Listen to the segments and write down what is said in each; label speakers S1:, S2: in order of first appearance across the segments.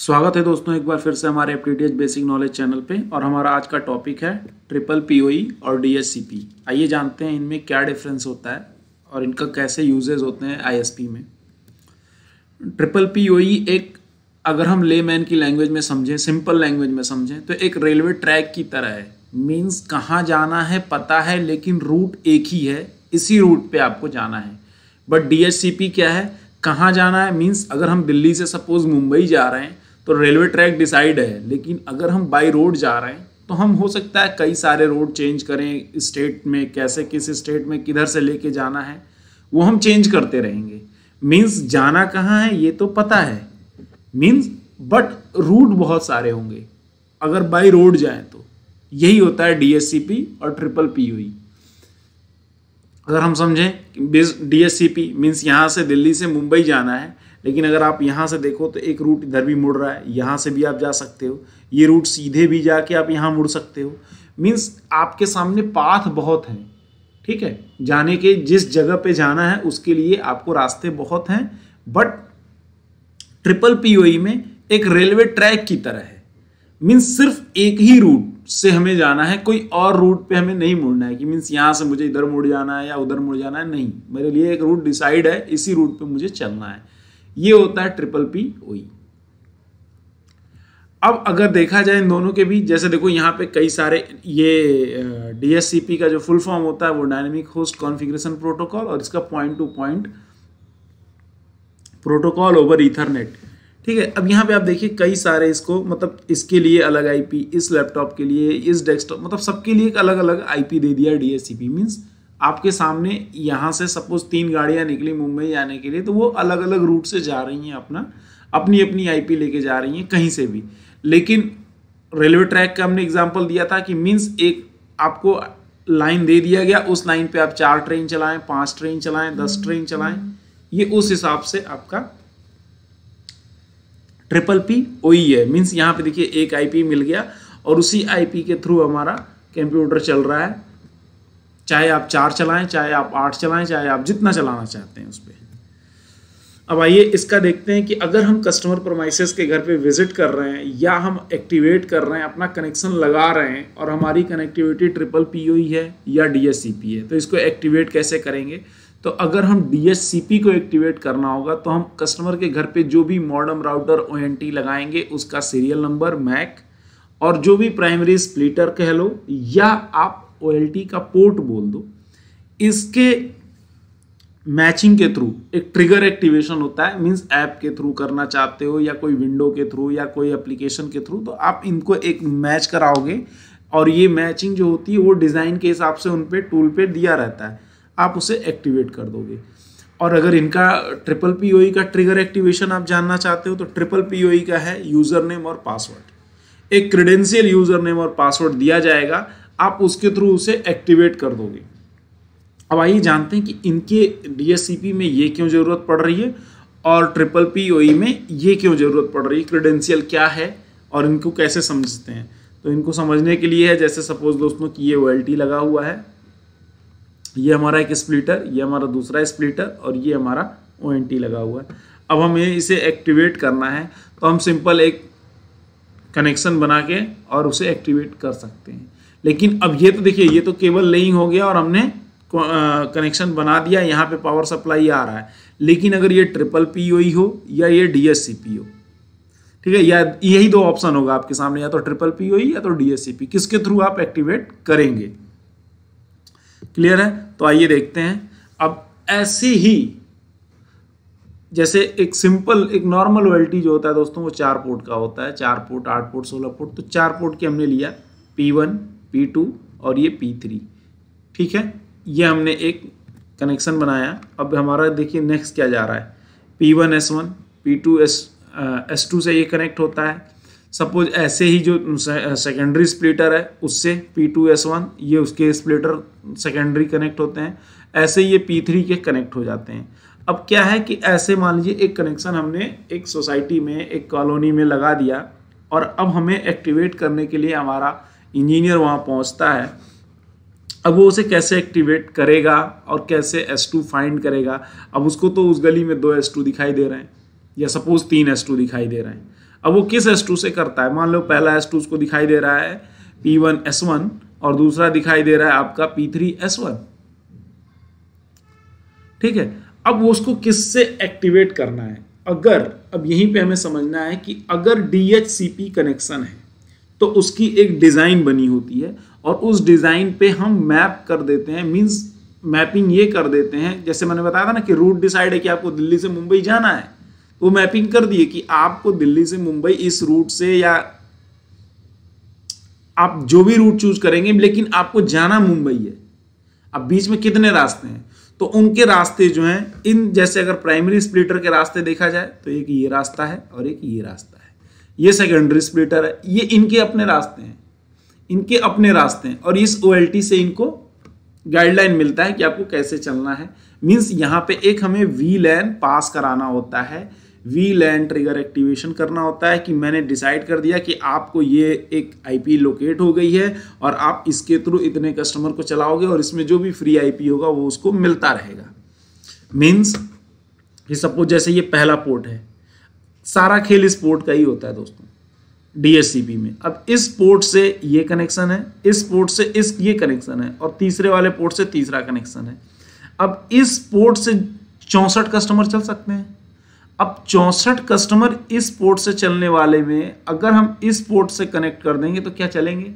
S1: स्वागत है दोस्तों एक बार फिर से हमारे एफटीटीएच बेसिक नॉलेज चैनल पे। और हमारा आज का टॉपिक है ट्रिपल पीओई और डीएससीपी। आइए जानते हैं इनमें क्या डिफरेंस होता है और इनका कैसे यूजेस होते हैं आईएसपी में। ट्रिपल पीओई एक, अगर हम लेमैन की लैंग्वेज में समझें, सिंपल लैंग्वेज में समझें, तो एक रेलवे ट्रैक की तरह है। मीन्स कहाँ जाना है पता है, लेकिन रूट एक ही है, इसी रूट पे आपको जाना है। बट डीएससीपी क्या है, कहाँ जाना है मीन्स अगर हम दिल्ली से सपोज मुंबई जा रहे हैं तो रेलवे ट्रैक डिसाइड है, लेकिन अगर हम बाय रोड जा रहे हैं तो हम हो सकता है कई सारे रोड चेंज करें, स्टेट में कैसे, किस स्टेट में किधर से लेके जाना है वो हम चेंज करते रहेंगे। मीन्स जाना कहाँ है ये तो पता है, मीन्स बट रूट बहुत सारे होंगे अगर बाय रोड जाएं तो। यही होता है डीएससीपी और ट्रिपल पीओई। अगर हम समझें डीएससीपी मीन्स यहाँ से दिल्ली से मुंबई जाना है, लेकिन अगर आप यहाँ से देखो तो एक रूट इधर भी मुड़ रहा है, यहाँ से भी आप जा सकते हो, ये रूट सीधे भी जाके आप यहाँ मुड़ सकते हो। मीन्स आपके सामने पाथ बहुत हैं, ठीक है, जाने के जिस जगह पे जाना है उसके लिए आपको रास्ते बहुत हैं। बट ट्रिपल पीओई में एक रेलवे ट्रैक की तरह है। मीन्स सिर्फ एक ही रूट से हमें जाना है, कोई और रूट पे हमें नहीं मुड़ना है कि मीन्स यहाँ से मुझे इधर मुड़ जाना है या उधर मुड़ जाना है, नहीं, मेरे लिए एक रूट डिसाइड है, इसी रूट पे मुझे चलना है। ये होता है ट्रिपल पीओई। अब अगर देखा जाए इन दोनों के बीच, जैसे देखो यहाँ पे कई सारे, ये डीएससीपी का जो फुल फॉर्म होता है वो डायनेमिक होस्ट कॉन्फ़िगरेशन प्रोटोकॉल, और इसका point two point protocol over Ethernet, ठीक है। अब यहाँ पे आप देखिए कई सारे इसको, मतलब इसके लिए अलग आईपी, इस लैपटॉप के लिए, इस डेस्कटॉप, मतलब सबके लिए एक अलग अलग आईपी दे दिया डीएससीपी। मीन्स आपके सामने यहाँ से सपोज 3 गाड़ियाँ निकली मुंबई जाने के लिए, तो वो अलग अलग रूट से जा रही हैं, अपनी अपनी आईपी लेके जा रही हैं कहीं से भी। लेकिन रेलवे ट्रैक का हमने एग्जांपल दिया था कि मीन्स एक आपको लाइन दे दिया गया, उस लाइन पे आप 4 ट्रेन चलाएं, 5 ट्रेन चलाएं, 10 ट्रेन चलाएं, ये उस हिसाब से आपका ट्रिपल पीओई है। मीन्स यहाँ पे देखिए एक आईपी मिल गया और उसी आईपी के थ्रू हमारा कंप्यूटर चल रहा है, चाहे आप 4 चलाएं, चाहे आप 8 चलाएं, चाहे आप जितना चलाना चाहते हैं उस पर। अब आइए इसका देखते हैं कि अगर हम कस्टमर प्रीमाइसेस के घर पे विजिट कर रहे हैं या हम एक्टिवेट कर रहे हैं, अपना कनेक्शन लगा रहे हैं और हमारी कनेक्टिविटी ट्रिपल पीओई है या डीएससीपी है, तो इसको एक्टिवेट कैसे करेंगे। तो अगर हम डीएससीपी को एक्टिवेट करना होगा तो हम कस्टमर के घर पे जो भी मॉडेम राउटर ओएनटी लगाएंगे उसका सीरियल नंबर मैक, और जो भी प्राइमरी स्प्लिटर कह लो या आप ओएलटी का पोर्ट बोल दो, इसके मैचिंग के थ्रू एक ट्रिगर एक्टिवेशन होता है। मींस ऐप के थ्रू करना चाहते हो या कोई विंडो के थ्रू या कोई एप्लीकेशन के थ्रू, तो आप इनको एक मैच कराओगे और ये मैचिंग जो होती है वो डिज़ाइन के हिसाब से उन पे टूल पे दिया रहता है, आप उसे एक्टिवेट कर दोगे। और अगर इनका ट्रिपल पीओई का ट्रिगर एक्टिवेशन आप जानना चाहते हो तो ट्रिपल पीओई का है यूज़र नेम और पासवर्ड। एक क्रेडेंशियल यूज़र नेम और पासवर्ड दिया जाएगा, आप उसके थ्रू उसे एक्टिवेट कर दोगे। अब आइए जानते हैं कि इनके डीएससीपी में ये क्यों ज़रूरत पड़ रही है और ट्रिपल पीओई में ये क्यों ज़रूरत पड़ रही है, क्रेडेंशियल क्या है और इनको कैसे समझते हैं। तो इनको समझने के लिए है, जैसे सपोज दोस्तों कि ये ओएलटी लगा हुआ है, ये हमारा एक स्प्लिटर, ये हमारा दूसरा स्प्लिटर और ये हमारा ओएनटी लगा हुआ है। अब हमें इसे एक्टिवेट करना है तो हम सिंपल एक कनेक्शन बना के और उसे एक्टिवेट कर सकते हैं। लेकिन अब ये तो देखिए, ये तो केवल लेइंग हो गया और हमने कनेक्शन बना दिया, यहाँ पे पावर सप्लाई आ रहा है। लेकिन अगर ये ट्रिपल पीओई हो या ये डीएससीपी हो, ठीक है, या यही 2 ऑप्शन होगा आपके सामने, या तो ट्रिपल पीओई या तो डीएससीपी, किसके थ्रू आप एक्टिवेट करेंगे। क्लियर है। तो आइए देखते हैं। अब ऐसे ही जैसे एक सिंपल, एक नॉर्मल ओएलटी जो होता है दोस्तों वो 4 पोर्ट का होता है, 4 पोर्ट, 8 पोर्ट, 16 पोर्ट। तो 4 पोर्ट के हमने लिया P1, P2 और ये P3, ठीक है। ये हमने एक कनेक्शन बनाया। अब हमारा देखिए नेक्स्ट क्या जा रहा है, P1 S1, P2 S2 से ये कनेक्ट होता है। सपोज ऐसे ही जो सेकेंडरी स्प्लिटर है उससे P2 S1, ये उसके स्प्लिटर सेकेंडरी कनेक्ट होते हैं, ऐसे ये P3 के कनेक्ट हो जाते हैं। अब क्या है कि ऐसे मान लीजिए एक कनेक्शन हमने एक सोसाइटी में, एक कॉलोनी में लगा दिया और अब हमें एक्टिवेट करने के लिए हमारा इंजीनियर वहाँ पहुँचता है। अब वो उसे कैसे एक्टिवेट करेगा और कैसे S2 फाइंड करेगा। अब उसको तो उस गली में 2 S2 दिखाई दे रहे हैं या सपोज 3 S2 दिखाई दे रहे हैं। अब वो किस S2 से करता है, मान लो पहला S2 उसको दिखाई दे रहा है P1S1 और दूसरा दिखाई दे रहा है आपका P3S1, ठीक है। अब वो उसको किससे एक्टिवेट करना है, अगर अब यहीं पे हमें समझना है कि अगर DHCP कनेक्शन है तो उसकी एक डिज़ाइन बनी होती है और उस डिज़ाइन पे हम मैप कर देते हैं, मींस मैपिंग ये कर देते हैं, जैसे मैंने बताया था ना कि रूट डिसाइड है कि आपको दिल्ली से मुंबई जाना है, वो मैपिंग कर दिए कि आपको दिल्ली से मुंबई इस रूट से, या आप जो भी रूट चूज करेंगे लेकिन आपको जाना मुंबई है। अब बीच में कितने रास्ते हैं, तो उनके रास्ते जो हैं, इन जैसे अगर प्राइमरी स्प्लिटर के रास्ते देखा जाए तो एक ये रास्ता है और एक ये रास्ता है, ये सेकेंडरी स्प्लिटर है, ये इनके अपने रास्ते हैं, इनके अपने रास्ते हैं, और इस OLT से इनको गाइडलाइन मिलता है कि आपको कैसे चलना है। मींस यहाँ पे एक हमें VLAN पास कराना होता है, VLAN ट्रिगर एक्टिवेशन करना होता है कि मैंने डिसाइड कर दिया कि आपको ये एक IP लोकेट हो गई है और आप इसके थ्रू इतने कस्टमर को चलाओगे और इसमें जो भी फ्री IP होगा वो उसको मिलता रहेगा। मींस कि सपोज जैसे ये पहला पोर्ट है, सारा खेल इस पोर्ट का ही होता है दोस्तों DHCP में। अब इस पोर्ट से ये कनेक्शन है, इस पोर्ट से ये कनेक्शन है, और तीसरे वाले पोर्ट से तीसरा कनेक्शन है। अब इस पोर्ट से 64 कस्टमर चल सकते हैं। अब 64 कस्टमर इस पोर्ट से चलने वाले में अगर हम इस पोर्ट से कनेक्ट कर देंगे तो क्या चलेंगे,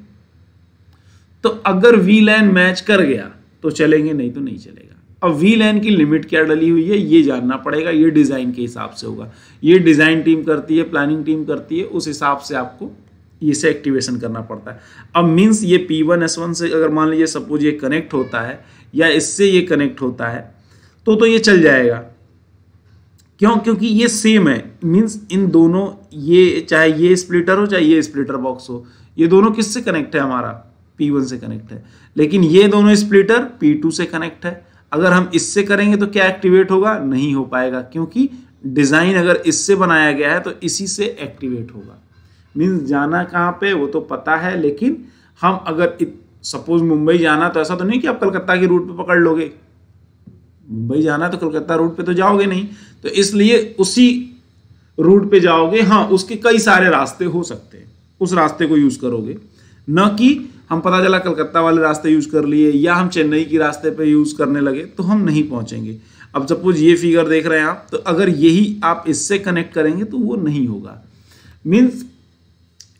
S1: तो अगर VLAN मैच कर गया तो चलेंगे, नहीं तो नहीं चलेगा। अब VLAN की लिमिट क्या डली हुई है ये जानना पड़ेगा, ये डिज़ाइन के हिसाब से होगा, ये डिज़ाइन टीम करती है, प्लानिंग टीम करती है, उस हिसाब से आपको इसे एक्टिवेशन करना पड़ता है। अब मीन्स ये P1S1 से अगर मान लीजिए सपोज ये कनेक्ट होता है या इससे ये कनेक्ट होता है तो ये चल जाएगा। क्यों, क्योंकि ये सेम है, मीन्स इन दोनों, ये चाहे ये स्प्लिटर हो चाहे ये स्प्लिटर बॉक्स हो, ये दोनों किससे कनेक्ट है, हमारा P1 से कनेक्ट है, लेकिन ये दोनों स्प्लिटर P2 से कनेक्ट है। अगर हम इससे करेंगे तो क्या एक्टिवेट होगा, नहीं हो पाएगा, क्योंकि डिज़ाइन अगर इससे बनाया गया है तो इसी से एक्टिवेट होगा। मीन्स जाना कहाँ पे वो तो पता है, लेकिन हम अगर सपोज मुंबई जाना, तो ऐसा तो नहीं कि आप कलकत्ता की रूट पे पकड़ लोगे, मुंबई जाना तो कलकत्ता रूट पे तो जाओगे नहीं, तो इसलिए उसी रूट पे जाओगे। हाँ, उसके कई सारे रास्ते हो सकते हैं, उस रास्ते को यूज करोगे, न कि हम पता चला कलकत्ता वाले रास्ते यूज कर लिए या हम चेन्नई की रास्ते पे यूज करने लगे तो हम नहीं पहुंचेंगे। अब सपोज ये फिगर देख रहे हैं आप, तो अगर यही आप इससे कनेक्ट करेंगे तो वो नहीं होगा। मीन्स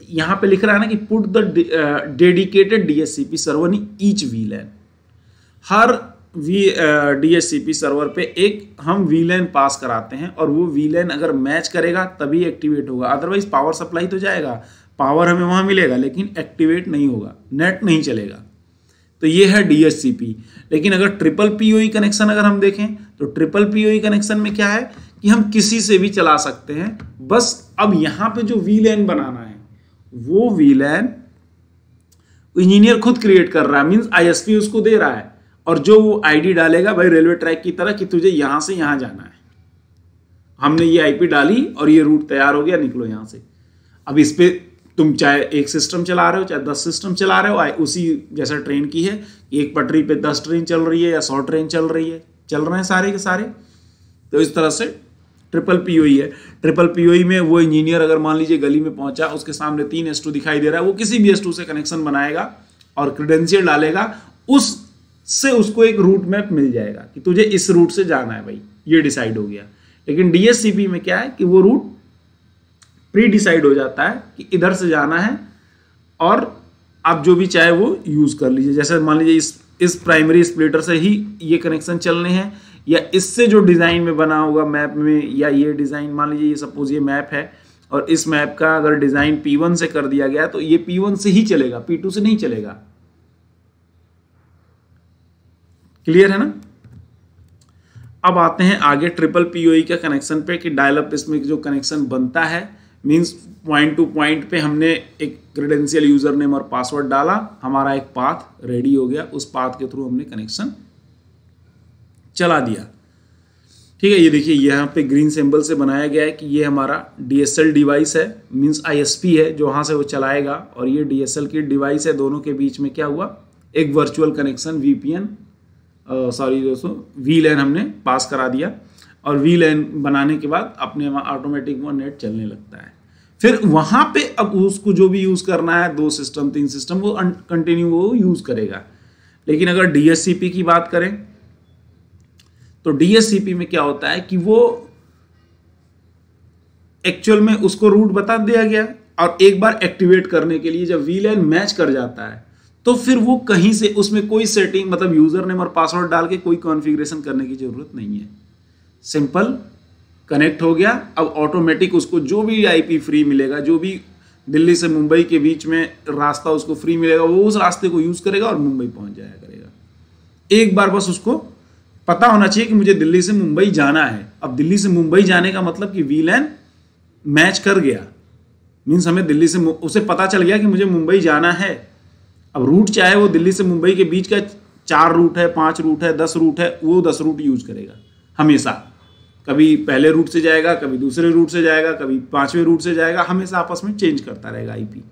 S1: यहां पे लिख रहा है ना कि put the dedicated DHCP server in each VLAN, her DHCP server पे एक हम VLAN पास कराते हैं और वो VLAN अगर मैच करेगा तभी एक्टिवेट होगा, अदरवाइज पावर सप्लाई तो जाएगा, पावर हमें वहां मिलेगा लेकिन एक्टिवेट नहीं होगा, नेट नहीं चलेगा। तो ये है DHCP। लेकिन अगर ट्रिपल PoE कनेक्शन अगर हम देखें तो ट्रिपल PoE कनेक्शन में क्या है कि हम किसी से भी चला सकते हैं, बस अब यहां पे जो VLAN बनाना है वो VLAN इंजीनियर खुद क्रिएट कर रहा है, मींस ISP उसको दे रहा है, और जो वो ID डालेगा भाई रेलवे ट्रैक की तरह कि तुझे यहां से यहां जाना है, हमने ये IP डाली और ये रूट तैयार हो गया, निकलो यहां से। अब इस पे तुम चाहे एक सिस्टम चला रहे हो चाहे 10 सिस्टम चला रहे हो, उसी जैसा ट्रेन की है, एक पटरी पे 10 ट्रेन चल रही है या 100 ट्रेन चल रही है, चल रहे हैं सारे के सारे। तो इस तरह से ट्रिपल PoE है। ट्रिपल PoE में वो इंजीनियर अगर मान लीजिए गली में पहुंचा, उसके सामने 3 S2 दिखाई दे रहा है, वो किसी भी S2 से कनेक्शन बनाएगा और क्रेडेंशियल डालेगा, उससे उसको एक रूट मैप मिल जाएगा कि तुझे इस रूट से जाना है भाई, ये डिसाइड हो गया। लेकिन DHCP में क्या है कि वो रूट प्री डिसाइड हो जाता है कि इधर से जाना है और आप जो भी चाहे वो यूज कर लीजिए। जैसे मान लीजिए इस प्राइमरी स्प्लिटर से ही ये कनेक्शन चलने हैं, या इससे जो डिजाइन में बना होगा मैप में, या ये डिजाइन मान लीजिए ये सपोज ये मैप है और इस मैप का अगर डिजाइन P1 से कर दिया गया तो ये P1 से ही चलेगा, P2 से नहीं चलेगा। क्लियर है ना। अब आते हैं आगे ट्रिपल PoE का कनेक्शन पे कि डायल अप इसमें जो कनेक्शन बनता है, मींस पॉइंट टू पॉइंट पे हमने एक क्रेडेंशियल यूजर नेम और पासवर्ड डाला, हमारा एक पाथ रेडी हो गया, उस पाथ के थ्रू हमने कनेक्शन चला दिया। ठीक है, ये देखिए यहाँ पे ग्रीन सिंबल से बनाया गया है कि ये हमारा DSL डिवाइस है, मींस ISP है जो वहां से वो चलाएगा, और ये DSL की डिवाइस है। दोनों के बीच में क्या हुआ, एक वर्चुअल कनेक्शन VLAN हमने पास करा दिया, और VLAN बनाने के बाद अपने ऑटोमेटिक वो नेट चलने लगता है। फिर वहां पे अब उसको जो भी यूज करना है 2 सिस्टम 3 सिस्टम वो कंटिन्यू वो यूज करेगा। लेकिन अगर डीएचसीपी की बात करें तो डीएचसीपी में क्या होता है कि वो एक्चुअल में उसको रूट बता दिया गया और एक बार एक्टिवेट करने के लिए जब वीलैन मैच कर जाता है तो फिर वो कहीं से उसमें कोई सेटिंग मतलब यूजर नेम और पासवर्ड डाल के कोई कॉन्फ़िगरेशन करने की जरूरत नहीं है। सिंपल कनेक्ट हो गया, अब ऑटोमेटिक उसको जो भी आईपी फ्री मिलेगा, जो भी दिल्ली से मुंबई के बीच में रास्ता उसको फ्री मिलेगा, वो उस रास्ते को यूज करेगा और मुंबई पहुंच जाया करेगा। एक बार बस उसको पता होना चाहिए कि मुझे दिल्ली से मुंबई जाना है। अब दिल्ली से मुंबई जाने का मतलब कि वीलैन मैच कर गया, मीन्स हमें दिल्ली से उसे पता चल गया कि मुझे मुंबई जाना है। अब रूट चाहे वो दिल्ली से मुंबई के बीच का 4 रूट है, 5 रूट है, 10 रूट है, वो 10 रूट यूज करेगा हमेशा। कभी पहले रूट से जाएगा, कभी दूसरे रूट से जाएगा, कभी 5वें रूट से जाएगा, हमेशा आपस में चेंज करता रहेगा आईपी।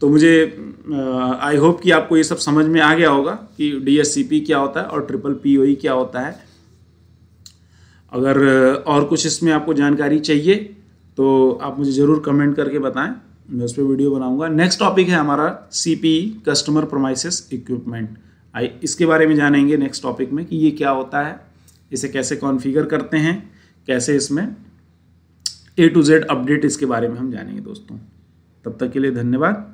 S1: तो मुझे आई होप कि आपको ये सब समझ में आ गया होगा कि डीएचसीपी क्या होता है और ट्रिपल पीओई क्या होता है। अगर और कुछ इसमें आपको जानकारी चाहिए तो आप मुझे ज़रूर कमेंट करके बताएं, मैं उस पर वीडियो बनाऊंगा। नेक्स्ट टॉपिक है हमारा सीपीई कस्टमर प्रोमाइसेस इक्विपमेंट। इसके बारे में जानेंगे नेक्स्ट टॉपिक में कि ये क्या होता है, इसे कैसे कॉन्फ़िगर करते हैं, कैसे इसमें A to Z अपडेट इसके बारे में हम जानेंगे दोस्तों। तब तक के लिए धन्यवाद।